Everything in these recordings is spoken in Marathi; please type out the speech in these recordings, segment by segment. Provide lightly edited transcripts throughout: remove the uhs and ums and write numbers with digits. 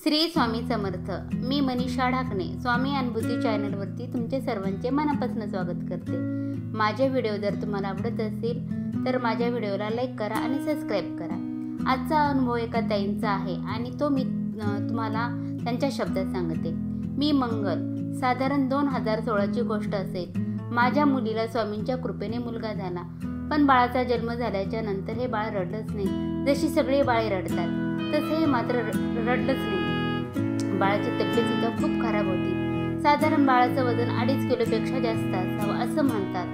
श्री स्वामी समर्थ. मी मनीषा ढाकणे स्वामी अनुभूती चॅनलवरती तुमचे सर्वांचे मनापासून स्वागत करते. माझे व्हिडिओ जर तुम्हाला आवडत असेल तर माझ्या व्हिडिओला लाईक करा आणि सबस्क्राईब करा. आजचा अनुभव एका ताईंचा आहे आणि तो मी तुम्हाला त्यांच्या शब्दात सांगते. मी मंगल. साधारण 2016ची गोष्ट असेल. माझ्या मुलीला स्वामींच्या कृपेने मुलगा झाला, पण बाळाचा जन्म झाल्याच्या नंतर हे बाळ रडलंच नाही. जशी सगळी बाळे रडतात तसे हे मात्र रडलंच नाही. बाळाची तब्येत सुद्धा खूप खराब होती. साधारण बाळाचं वजन 2.5 किलोपेक्षा जास्त असावं असं म्हणतात,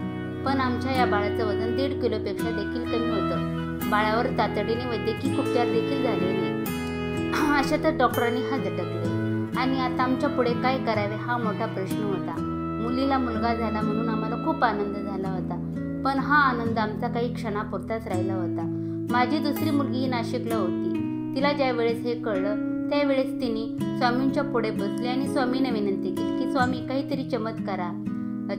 पण आमच्या या बाळाचं वजन 1.5 किलोपेक्षा देखील कमी होतं. बाळावर तातडीने वैद्यकीय उपचार देखील झाले नाही. अशातच डॉक्टरांनी हात झटकले आणि आता आमच्या पुढे काय करावे हा मोठा प्रश्न होता. मुलीला मुलगा झाला म्हणून आम्हाला खूप आनंद झाला होता, पण हा आनंद आमचा काही क्षणापुरताच राहिला होता. माझी दुसरी मुलगी नाशिकला होती. तिला ज्या वेळेस हे कळलं त्यावेळेस तिने स्वामींच्या पुढे बसली आणि स्वामींना विनंती केली की स्वामी काहीतरी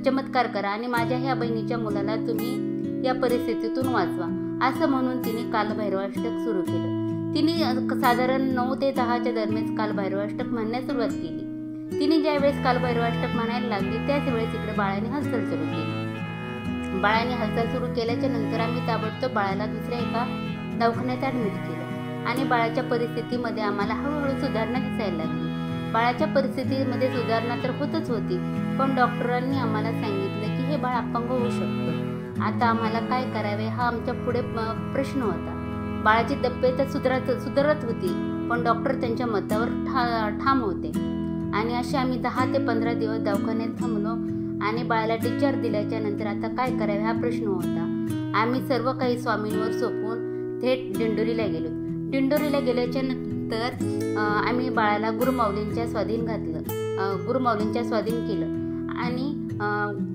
चमत्कार करा आणि माझ्या ह्या बहिणीच्या मुलाला तुम्ही या परिस्थितीतून वाचवा. असं म्हणून तिने कालभैरवाष्टक सुरू केलं. तिने साधारण 9 ते 10च्या दरम्यान कालभैरवाष्टक म्हणण्यास सुरुवात केली. तिने ज्यावेळेस कालभैरवाष्टक म्हणायला लागली त्याच वेळेस इकडे बाळाने हालचाल सुरू केली. बाळाने हालचाल सुरू केल्याच्या नंतर आम्ही ताबडतोब बाळाला दुसऱ्या एका दवाखान्यात ॲडमिट केलं आणि बाळाच्या परिस्थितीमध्ये आम्हाला हळूहळू सुधारणा दिसायला लागली. बाळाच्या परिस्थितीमध्ये सुधारणा तर होतच होती, पण डॉक्टरांनी आम्हाला सांगितलं की हे बाळ अपंग होऊ शकतं. आता आम्हाला काय करावे हा आमच्या पुढे प्रश्न होता. बाळाची तब्येत सुधारत होती, पण डॉक्टर त्यांच्या मतावर ठाम होते आणि असे आम्ही 10 ते 15 दिवस दवाखान्यात थांबलो आणि बाळाला डिस्चार्ज दिल्याच्या नंतर आता काय करावे हा प्रश्न होता. आम्ही सर्व काही स्वामींवर सोपवून थेट दिंडोरीला गेलो. दिंडोरीला गेल्याच्या नंतर आम्ही बाळाला गुरुमाऊलींच्या स्वाधीन केलं आणि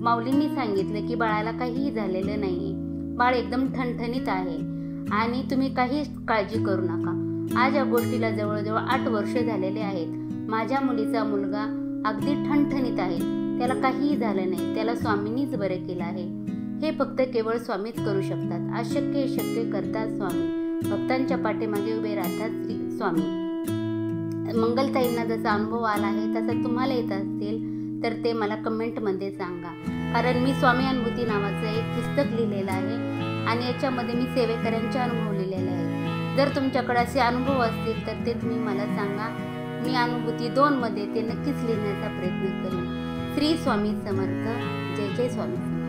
माऊलींनी सांगितलं की बाळाला काहीही झालेलं नाही, बाळ एकदम ठणठणीत आहे आणि तुम्ही काही काळजी करू नका. आज या गोष्टीला जवळजवळ 8 वर्ष झालेले आहेत. माझ्या मुलीचा मुलगा अगदी ठणठणीत आहे, त्याला काहीही झालं नाही, त्याला स्वामींनीच बरे केलं आहे. हे फक्त केवळ स्वामीच करू शकतात. अशक्य हे शक्य करतात स्वामी. भक्तांच्या पाठीमागे उभे राहतात स्वामी. मंगलताईंना जसा अनुभव आला आहे तसा तुम्हाला येत असेल तर ते मला कमेंटमध्ये सांगा, कारण मी स्वामी अनुभूती नावाचं एक पुस्तक लिहिलेलं आहे आणि याच्यामध्ये मी सेवेकऱ्यांचे अनुभव लिहिलेले आहेत. जर तुमच्याकडे असे अनुभव असतील तर ते तुम्ही मला सांगा. मी अनुभूती 2 मध्ये ते नक्कीच लिहिण्याचा प्रयत्न करेन. श्री स्वामी समर्थ. जय जय स्वामी.